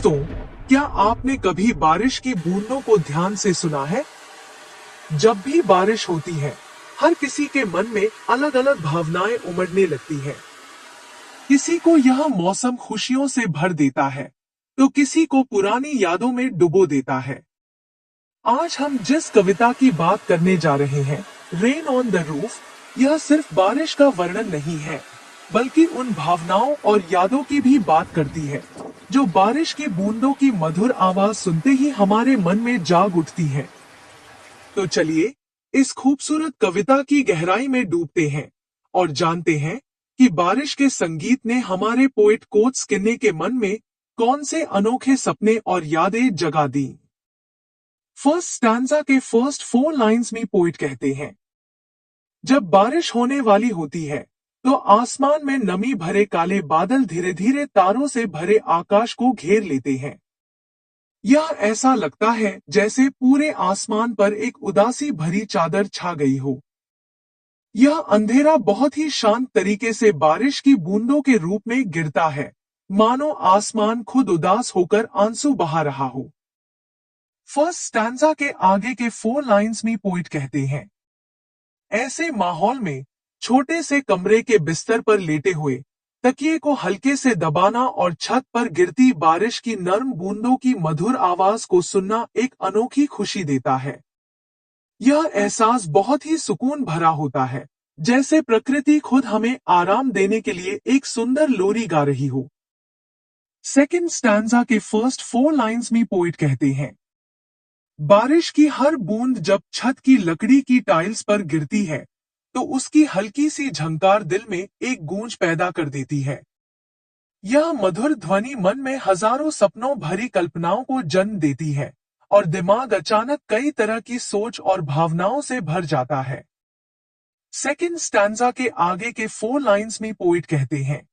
दोस्तों, क्या आपने कभी बारिश की बूंदों को ध्यान से सुना है? जब भी बारिश होती है, हर किसी के मन में अलग अलग भावनाएं उमड़ने लगती हैं। किसी को यह मौसम खुशियों से भर देता है, तो किसी को पुरानी यादों में डुबो देता है। आज हम जिस कविता की बात करने जा रहे हैं, रेन ऑन द रूफ, यह सिर्फ बारिश का वर्णन नहीं है, बल्कि उन भावनाओं और यादों की भी बात करती है, जो बारिश की बूंदों की मधुर आवाज सुनते ही हमारे मन में जाग उठती है। तो चलिए, इस खूबसूरत कविता की गहराई में डूबते हैं और जानते हैं कि बारिश के संगीत ने हमारे पोएट कोट स्किन्ने के मन में कौन से अनोखे सपने और यादें जगा दी। फर्स्ट स्टैंजा के फर्स्ट 4 लाइंस में पोएट कहते हैं, जब बारिश होने वाली होती है तो आसमान में नमी भरे काले बादल धीरे धीरे तारों से भरे आकाश को घेर लेते हैं। यह ऐसा लगता है जैसे पूरे आसमान पर एक उदासी भरी चादर छा गई हो। यह अंधेरा बहुत ही शांत तरीके से बारिश की बूंदों के रूप में गिरता है, मानो आसमान खुद उदास होकर आंसू बहा रहा हो। फर्स्ट स्टैंजा के आगे के 4 लाइंस में पोएट कहते हैं, ऐसे माहौल में छोटे से कमरे के बिस्तर पर लेटे हुए तकिए को हल्के से दबाना और छत पर गिरती बारिश की नर्म बूंदों की मधुर आवाज को सुनना एक अनोखी खुशी देता है। यह एहसास बहुत ही सुकून भरा होता है, जैसे प्रकृति खुद हमें आराम देने के लिए एक सुंदर लोरी गा रही हो। सेकंड स्टैंजा के फर्स्ट 4 लाइंस में पोएट कहते हैं, बारिश की हर बूंद जब छत की लकड़ी की टाइल्स पर गिरती है तो उसकी हल्की सी झंकार दिल में एक गूंज पैदा कर देती है। यह मधुर ध्वनि मन में हजारों सपनों भरी कल्पनाओं को जन्म देती है और दिमाग अचानक कई तरह की सोच और भावनाओं से भर जाता है। सेकंड स्टैंजा के आगे के 4 लाइंस में पोएट कहते हैं,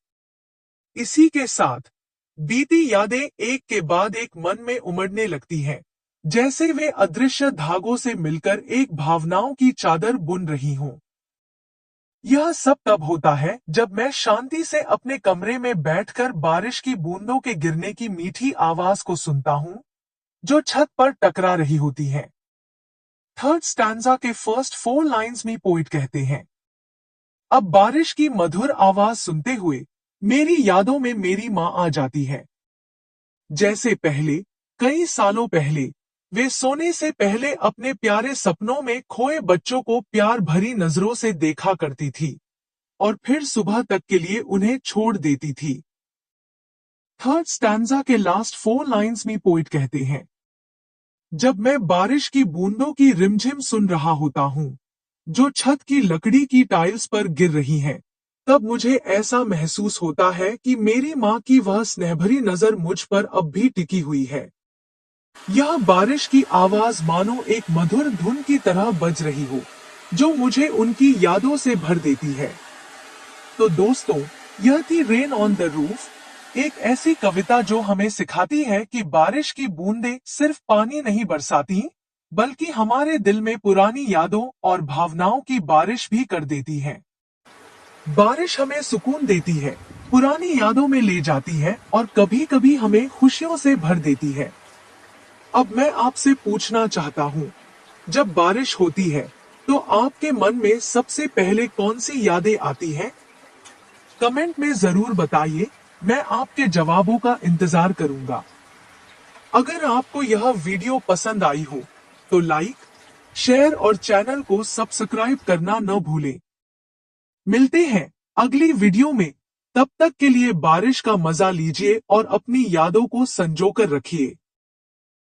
इसी के साथ बीती यादें एक के बाद एक मन में उमड़ने लगती हैं, जैसे वे अदृश्य धागों से मिलकर एक भावनाओं की चादर बुन रही हों। यह सब तब होता है जब मैं शांति से अपने कमरे में बैठकर बारिश की बूंदों के गिरने की मीठी आवाज को सुनता हूं, जो छत पर टकरा रही होती है। थर्ड स्टैंजा के फर्स्ट 4 लाइंस में पोएट कहते हैं, अब बारिश की मधुर आवाज सुनते हुए मेरी यादों में मेरी माँ आ जाती है। जैसे पहले, कई सालों पहले, वे सोने से पहले अपने प्यारे सपनों में खोए बच्चों को प्यार भरी नजरों से देखा करती थी और फिर सुबह तक के लिए उन्हें छोड़ देती थी। थर्ड स्टैंजा के लास्ट 4 लाइंस में पोएट कहते हैं, जब मैं बारिश की बूंदों की रिमझिम सुन रहा होता हूँ, जो छत की लकड़ी की टाइल्स पर गिर रही हैं, तब मुझे ऐसा महसूस होता है कि मेरी माँ की वह स्नेहभरी नजर मुझ पर अब भी टिकी हुई है। यह बारिश की आवाज मानो एक मधुर धुन की तरह बज रही हो, जो मुझे उनकी यादों से भर देती है। तो दोस्तों, यह थी रेन ऑन द रूफ, एक ऐसी कविता जो हमें सिखाती है कि बारिश की बूंदें सिर्फ पानी नहीं बरसाती, बल्कि हमारे दिल में पुरानी यादों और भावनाओं की बारिश भी कर देती हैं। बारिश हमें सुकून देती है, पुरानी यादों में ले जाती है और कभी कभी हमें खुशियों से भर देती है। अब मैं आपसे पूछना चाहता हूँ, जब बारिश होती है तो आपके मन में सबसे पहले कौन सी यादें आती हैं? कमेंट में जरूर बताइए, मैं आपके जवाबों का इंतजार करूंगा। अगर आपको यह वीडियो पसंद आई हो तो लाइक, शेयर और चैनल को सब्सक्राइब करना न भूलें। मिलते हैं अगली वीडियो में, तब तक के लिए बारिश का मजा लीजिए और अपनी यादों को संजोकर रखिए।